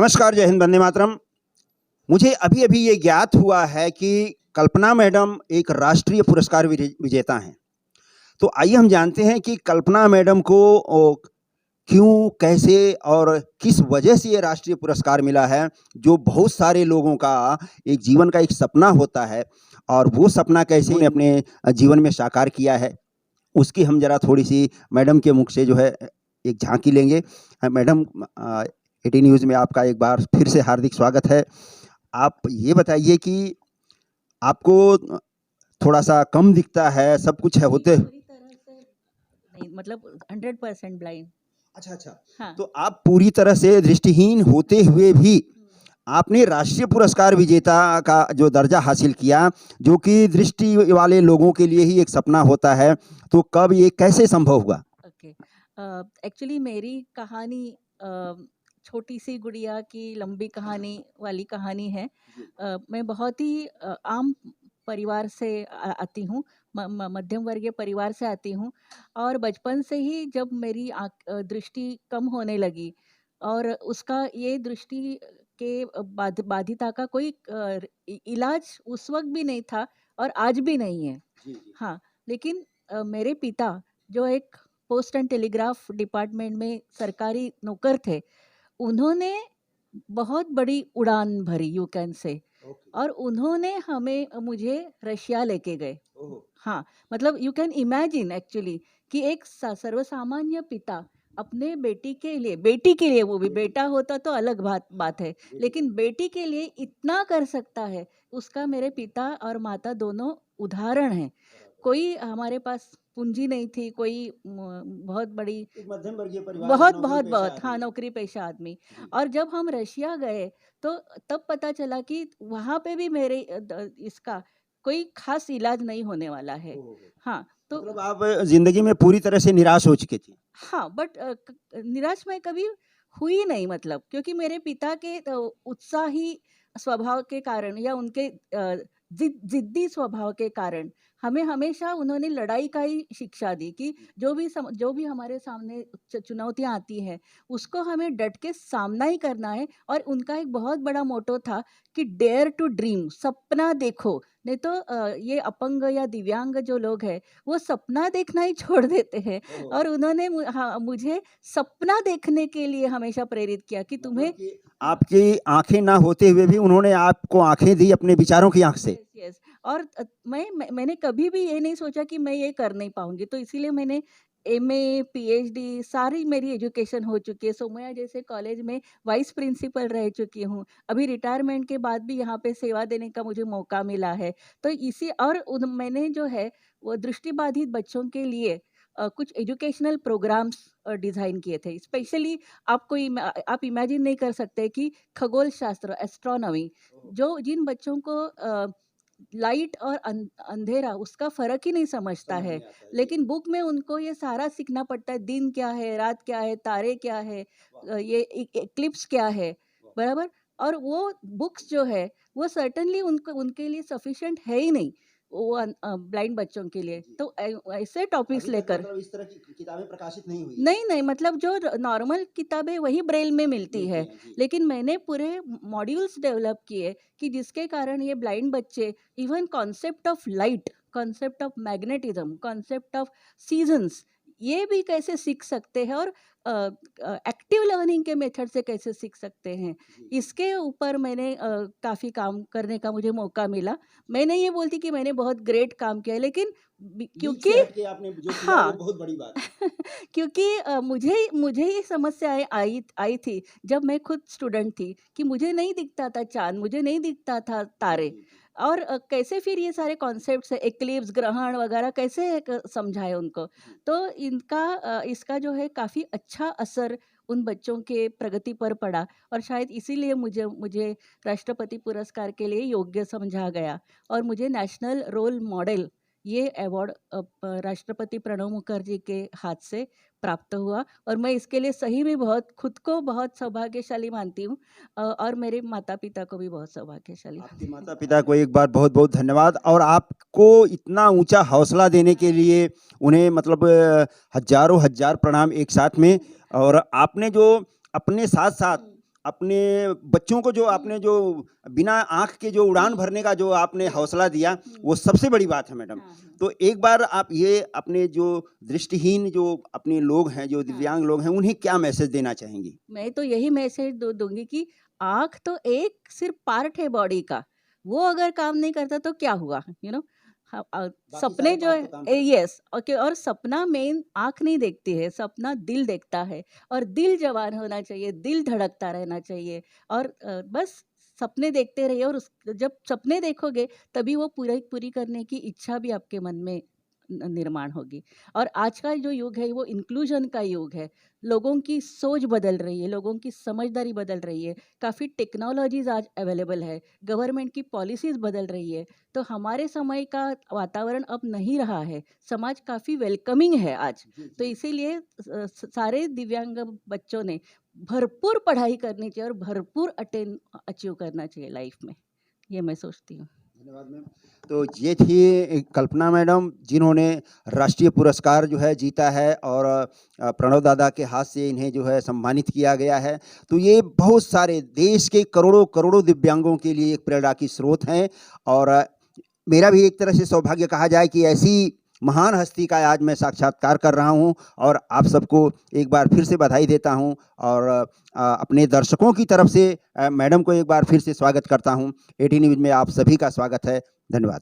नमस्कार, जय हिंद, वंदे मातरम। मुझे अभी-अभी ये ज्ञात हुआ है कि कल्पना मैडम एक राष्ट्रीय पुरस्कार विजेता हैं। तो आइए हम जानते हैं कि कल्पना मैडम को क्यों, कैसे और किस वजह से ये राष्ट्रीय पुरस्कार मिला है, जो बहुत सारे लोगों का एक जीवन का एक सपना होता है और वो सपना कैसे उन्होंने अपने जीवन में साकार किया है, उसकी हम ज़रा थोड़ी-सी मैडम के मुख से जो है एक झांकी लेंगे। मैडम, 18 न्यूज़ में आपका एक बार फिर से हार्दिक स्वागत है। आप ये बताइए कि आपको थोड़ा-सा कम दिखता है, सब कुछ है होते पूरी तरह से नहीं, मतलब 100% ब्लाइंड। अच्छा। हाँ। तो आप पूरी तरह से दृष्टिहीन होते हुए भी आपने राष्ट्रीय पुरस्कार विजेता का जो दर्जा हासिल किया, जो कि दृष्टि वाले लोगों के लिए ही एक सपना होता है, तो कब ये कैसे संभव हुआ? ओके। एक्चुअली मेरी कहानी छोटी सी गुड़िया की लंबी कहानी वाली कहानी है। मैं बहुत ही आम परिवार से आती हूँ, मध्यम वर्गीय परिवार से आती हूँ और बचपन से ही जब मेरी दृष्टि कम होने लगी और उसका ये दृष्टि के बाधिता का कोई इलाज उस वक्त भी नहीं था और आज भी नहीं है। हाँ, लेकिन मेरे पिता जो एक पोस्ट एंड टेलीग्राफ डिपार्टमेंट में सरकारी नौकर थे, उन्होंने बहुत बड़ी उड़ान भरी, यू कैन से। और उन्होंने मुझे रशिया लेके गए। हाँ, मतलब यू कैन इमेजिन एक्चुअली कि एक सर्वसामान्य पिता अपने बेटी के लिए, वो भी बेटा होता तो अलग बात है, लेकिन बेटी के लिए इतना कर सकता है, उसका मेरे पिता और माता दोनों उदाहरण हैं। कोई हमारे पास पूंजी नहीं थी, कोई बहुत बड़ी, एक मध्यम वर्गीय परिवार है, बहुत नौकरी बहुत पेशा बहुत हाँ, आदमी। नौकरी पेशा आदमी। और जब हम रशिया गए तो तब पता चला कि वहाँ पे भी मेरे इसका कोई खास इलाज नहीं होने वाला है। हाँ, तो मतलब आप ज़िंदगी में पूरी तरह से निराश हो चुके थे। हाँ, बट निराश मैं कभी हुई नहीं, मतलब क्योंकि मेरे पिता के उत्साही स्वभाव के कारण या उनके जिद्दी स्वभाव के कारण हमें हमेशा उन्होंने लड़ाई का ही शिक्षा दी कि जो भी हमारे सामने चुनौतियां आती हैं, उसको हमें डट के सामना ही करना है। और उनका एक बहुत बड़ा मोटो था कि डेयर टू ड्रीम, सपना देखो। नहीं तो ये अपंग या दिव्यांग जो लोग हैं, वो सपना देखना ही छोड़ देते हैं। और उन्होंने मुझे सपना देखने के लिए हमेशा प्रेरित किया कि तुम्हें, मतलब कि आपकी आँखें ना होते हुए भी उन्होंने आपको आँखें दी अपने विचारों की आँख से। Yes yes. और मैंने कभी भी ये नहीं सोचा कि मैं ये कर नहीं पाऊंगी, तो इसीलिए मैंने एमए पीएचडी सारी मेरी एजुकेशन हो चुकी है। सोमया जैसे कॉलेज में वाइस प्रिंसिपल रह चुकी हूँ। अभी रिटायरमेंट के बाद भी यहाँ पे सेवा देने का मुझे मौका मिला है। तो इसी और मैंने जो है वो दृष्टिबाधित बच्चों के लिए कुछ एजुकेशनल प्रोग्राम्स डिज़ाइन किए थे स्पेशली। आप इमेजिन नहीं कर सकते कि खगोल शास्त्र, एस्ट्रोनॉमी, जो जिन बच्चों को लाइट और अंधेरा उसका फर्क ही नहीं समझता समझ है, नहीं आता है, जी। लेकिन बुक में उनको ये सारा सीखना पड़ता है, दिन क्या है, रात क्या है, तारे क्या है, ये इक्लिप्स क्या है, बराबर। और वो बुक्स जो है वो सर्टेनली उनको उनके लिए सफिशिएंट है ही नहीं, वो ब्लाइंड बच्चों के लिए। जी। तो ऐसे टॉपिक्स अभी तक लेकर, मतलब इस तरह की किताबें प्रकाशित नहीं हुई हैं। नहीं, मतलब जो नॉर्मल किताबें वही ब्रेल में मिलती मिलती है, हैं, जी। लेकिन मैंने पूरे मॉड्यूल्स डेवलप किए कि जिसके कारण ये ब्लाइंड बच्चे even concept of light, concept of magnetism, concept of seasons, ये भी कैसे सीख सकते हैं और एक्टिव लर्निंग के मेथड से कैसे सीख सकते हैं, जी। इसके ऊपर मैंने काफ़ी काम करने का मुझे मौका मिला। मैं नहीं ये बोलती कि मैंने बहुत ग्रेट काम किया, लेकिन लीक क्योंकि से हट के आपने जो किया वो हाँ, बहुत बड़ी बात है। क्योंकि मुझे मुझे ये समस्याएँ आई आई थी जब मैं खुद स्टूडेंट थी कि मुझे नहीं दिखता था चाँद, मुझे नहीं दिखता था जी, तारे। जी, जी। और कैसे फिर ये सारे कॉन्सेप्ट्स है, एक्लिप्स, ग्रहण वगैरह कैसे समझाएँ उनको। जी। तो इसका जो है काफ़ी अच्छा असर उन बच्चों के प्रगति पर पड़ा और शायद इसीलिए मुझे मुझे राष्ट्रपति पुरस्कार के लिए योग्य समझा गया और मुझे नेशनल रोल मॉडल ये अवार्ड राष्ट्रपति प्रणब मुखर्जी के हाथ से प्राप्त हुआ। और मैं इसके लिए सही में बहुत खुद को बहुत सौभाग्यशाली मानती हूँ और मेरे माता-पिता को भी बहुत सौभाग्यशाली आपके मानती हूँ। माता-पिता को एक बार बहुत-बहुत धन्यवाद और आपको इतना ऊँचा हौसला देने के लिए उन्हें मतलब हज़ारों हज़ार प्रणाम एक साथ में। और आपने जो अपने साथ-साथ अपने बच्चों को जो आपने जो बिना आँख के जो उड़ान भरने का जो आपने हौसला दिया, वो सबसे बड़ी बात है मैडम। हाँ, हाँ। तो एक बार आप ये अपने जो दृष्टिहीन जो अपने लोग हैं, जो हाँ। दिव्यांग लोग हैं, उन्हें क्या मैसेज देना चाहेंगी? मैं तो यही मैसेज दूँगी कि आँख तो एक सिर्फ़ पार्ट है बॉडी का, वो अगर काम नहीं करता तो क्या हुआ? बाकी सपने सारे जो पार्ट है तो काम करते हैं। यस ओके और सपना मेन आँख नहीं देखती है, सपना दिल देखता है और दिल जवान होना चाहिए, दिल धड़कता रहना चाहिए और बस सपने देखते रहिए और जब सपने देखोगे तभी वो पूरी करने की इच्छा भी आपके मन में निर्माण होगी। और आज का जो युग है वो इंक्लूजन का युग है। लोगों की सोच बदल रही है, लोगों की समझदारी बदल रही है, काफ़ी टेक्नोलॉजीज़ आज अवेलेबल है, गवर्नमेंट की पॉलिसीज़ बदल रही है। तो हमारे समय का वातावरण अब नहीं रहा है, समाज काफ़ी वेलकमिंग है आज। तो इसीलिए सारे दिव्यांग बच्चों ने भरपूर पढ़ाई करनी चाहिए और भरपूर अचीव करना चाहिए लाइफ में, ये मैं सोचती हूँ। धन्यवाद मैम। तो ये थी कल्पना मैडम, जिन्होंने राष्ट्रीय पुरस्कार जो है जीता है और प्रणव दादा के हाथ से इन्हें जो है सम्मानित किया गया है। तो ये बहुत सारे देश के करोड़ों दिव्यांगों के लिए एक प्रेरणा की स्रोत हैं और मेरा भी एक तरह से सौभाग्य कहा जाए कि ऐसी महान हस्ती का आज मैं साक्षात्कार कर रहा हूं और आप सबको एक बार फिर से बधाई देता हूं और अपने दर्शकों की तरफ से मैडम को एक बार फिर से स्वागत करता हूं। एटी न्यूज़ में आप सभी का स्वागत है। धन्यवाद।